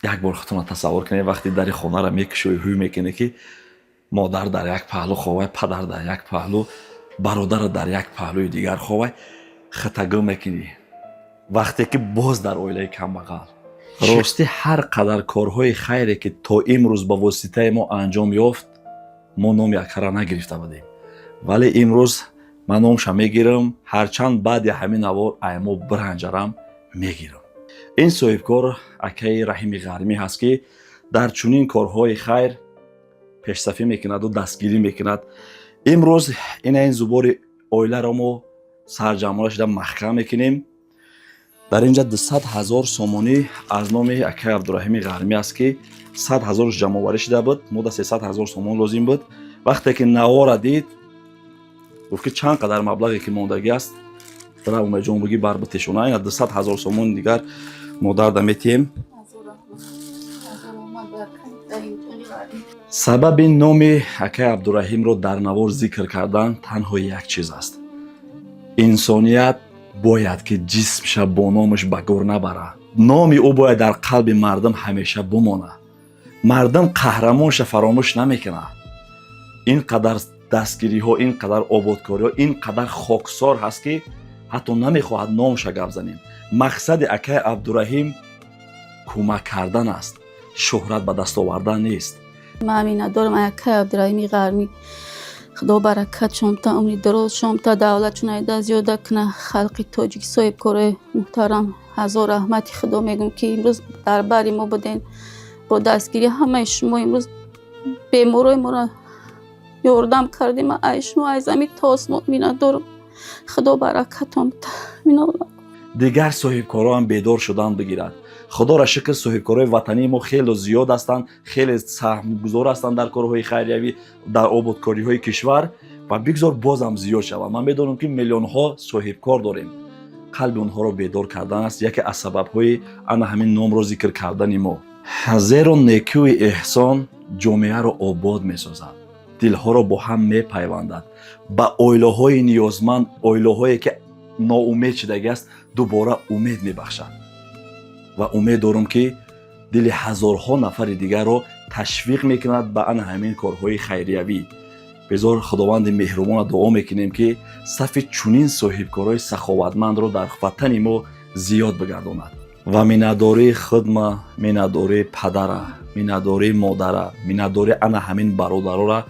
یک بار خودتون تصور کنید وقتی در خانه را میکشی و هوی میکنی که مادر در یک پهلو خوابه، پدر در یک پهلو، برادر در یک پهلوی دیگر خوابه، خطگو میکنی. وقتی که باز در اویله کمبغل راستی هر قدر کارهای خیری که تا امروز با واسطه ما انجام یافت ما نام یکره نگرفته بودیم، ولی امروز من نامشا میگیرم، هرچند بعد همین اوار ایمو برنجرم میگیرم. این صاحبکار اکای رحیم غرمی هست که در چنین کارهای خیر پیشصفی میکند و دستگیری میکند. امروز این زبور اویله را ما سرجمعش را محکم میکنیم. در اینجا 200,000 سومانی از نام اکای عبدالرحیم غرمی است که 100,000 جمع شده بود. ما 300,000 سومان لازم بود. وقتی که نوار دید گفت که چند قدر مبلغی که موندگی است در اومه جون بگی بر بتشونه. این 200,000 سومان دیگر مادر دمیتیم. سبب نام اکای عبدالرحیم رو در نوار ذکر کردن تنها یک چیز است: انسانیت باید که جسمش با نامش به گور نبره. نام او باید در قلب مردم همیشه بمانه. مردم قهرمانش فراموش نمیکنه. اینقدر دستگیری ها، اینقدر آبادکاری ها، اینقدر خاکسار هست که حتی نمیخواهد نامش گپ زنیم. مقصد اکای عبدالرحیم کمک کردن است، شهرت به دست آوردن نیست. من همین دارم اکای عبدالرحیم غرمی خدا برکت شمتا، عمری دراز شمتا، دولت چون ایده زیاده کنه. خلق تاجیک صاحب کار محترم هزار رحمت خدا میگم که امروز در بری ما بودین با دستگیری همه شما امروز بیمارای ما را یاردم کردیم. ای شما ای زمین تاسمات مینا دارم خدا برکتم بده. دیگر صاحبکارا هم بیدار شدن بگیرد. خدا را شکر صاحبکارای وطنی ما خیلی زیاد هستند، خیلی سهمگزار هستند در کارهای خیریوی، در آبادکاری های کشور و بگذار بازم زیاد شود. من میدونم که میلیون ها صاحبکار داریم. قلب اونها را بیدار کردن است یکی از سبب های انا همین نام را ذکر کردن ما. زیرا نیکی و احسان جامعه را آباد میسازد، دلها را با هم میپیوندد، با اویله های نیازمند، اویله هایی که ناامید شدگی است دوباره امید میبخشد. و امید دارم که دل هزارها نفر دیگر را تشویق میکند به آن همین کارهای خیریوی. بذار خداوند مهربان دعا میکنیم که صف چنین صاحبکارای سخاوتمند را در وطن ما زیاد بگرداند و مینداری خودم، مینداری پدر، مینداری مادر، مینداری آن همین برادرها را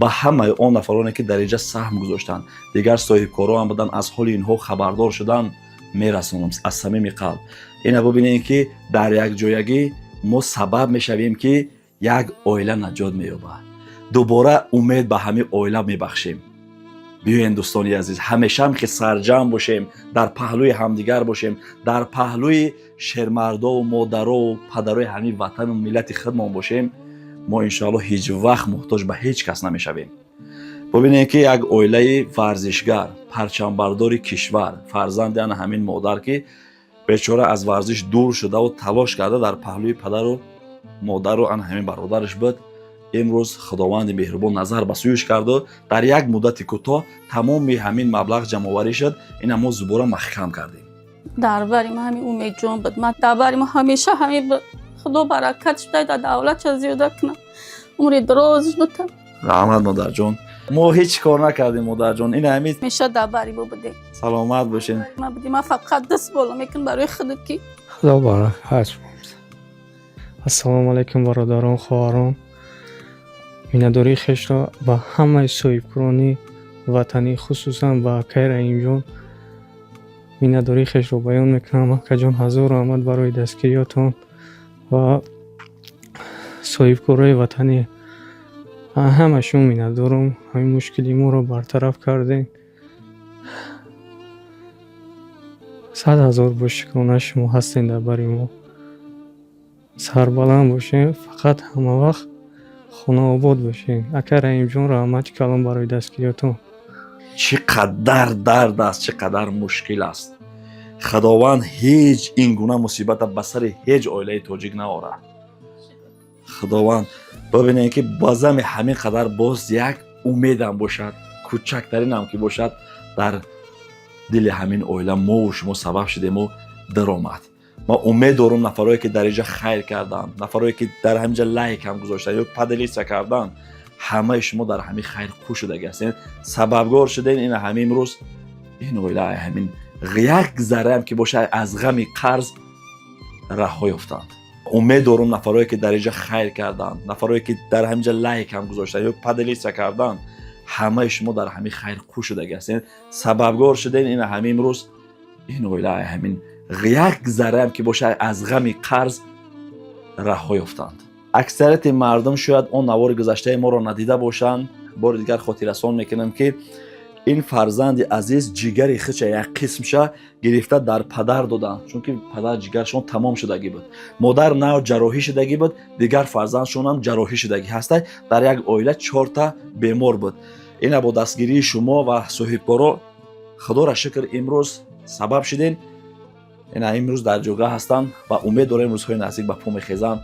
به همه آن نفرانی که در اینجا سهم گذاشتند، دیگر صاحبکارا هم بودن، از حال اینها خبردار شدن میرسونم از صمیم قلب. اینا ببینید که در یک جایگی ما سبب میشویم که یک عائله نجات مییابد. دوباره امید به همه عائله میبخشیم. بیاین دوستانی عزیز، همیشه هم که سرجم باشیم، در پهلوی همدیگر باشیم، در پهلوی شرمردا و مادرها و پدرای همین وطن و ملت خودمان باشیم. ما انشاءالله هیچ وقت محتاج به هیچ کس نمیشویم. ببینید که یک عائله ورزشگر، پرچمبردار کشور، فرزند آن همین مادر که بیچاره از ورزش دور شده و تلاش کرده در پهلوی پدر و مادر و آن همین برادرش بود، امروز خداوند مهربان نظر به سویش کرد و در یک مدت کوتاه تمام همین مبلغ جمع آوری شد. این ما زبوره محکم کردیم. در بری ما همین امید جان بود. من در بری ما همیشه همین خدا برکتش بده، در دولت چه زیاده کنه، عمر درازش بده. رحمت مادر جان. ما هیچ کار نکردیم مادر جان. این همین همیشه در بری ما بودیم. سلامت باشین. من فقط دست بالا میکنم برای خودت که خدا برکت. السلام علیکم برادران، خواهران. مینداری خش را با همه صاحبکاران وطنی، خصوصا با اکای رحیم جان مینداری خش را بیان میکنم. اکا جان هزار رحمت برای دستگیریاتون و صاحبکارای وطنی همشون میندارم. همین مشکلی ما را برطرف کردین. 100,000 باشکانه شما هستین در بری ما. سربلند باشین، فقط همه وقت خانه آباد باشین. اکا رحیم جان رحمت کلام برای دستگیریاتون. چقدر درد است، چقدر مشکل است. خداوند هیچ این گونه مصیبت به سر هیچ عائله تاجیک نآورد. خداوند ببینید که بازم همین قدر باز یک امید هم باشد، کوچکترین هم که باشد، در دل همین عائله ما و شما سبب شدیم و درآمد. ما امید دارم نفرایی که در اینجا خیر کردن، نفرایی که در همینجا لایک هم گذاشتن یا پدلیست کردن، همه شما در همین خیر خوش شده هستین، سببگار شدین این همین امروز این اویله همین یک ذره هم که باشه از غم قرض رها یافتند. امید دارم نفرایی که در اینجا خیر کردن، نفرایی که در همینجا لایک هم گذاشتن یا پدلیست کردن، همه شما در همین خیر خوش شده هستین، سببگار شدین این همین امروز این اویله همین یک ذره هم که باشه از غم قرض رها یافتند. اکثریت مردم شاید اون نوار گذشته ما را ندیده باشند. بار دیگر خاطررسان میکنم که این فرزند عزیز جگر خچ یک قسمش گرفته در پدر دادن، چون که پدر جگرشون تمام شدگی بود، مادر نه جراحی شدگی بود، دیگر فرزندشون هم جراحی شدگی هسته. در یک عائله 4 تا بیمار بود. این با دستگیری شما و صاحبکارا خدا را شکر امروز سبب شدین این امروز در جوگه هستند و امید دارم روزهای نزدیک به پا میخیزند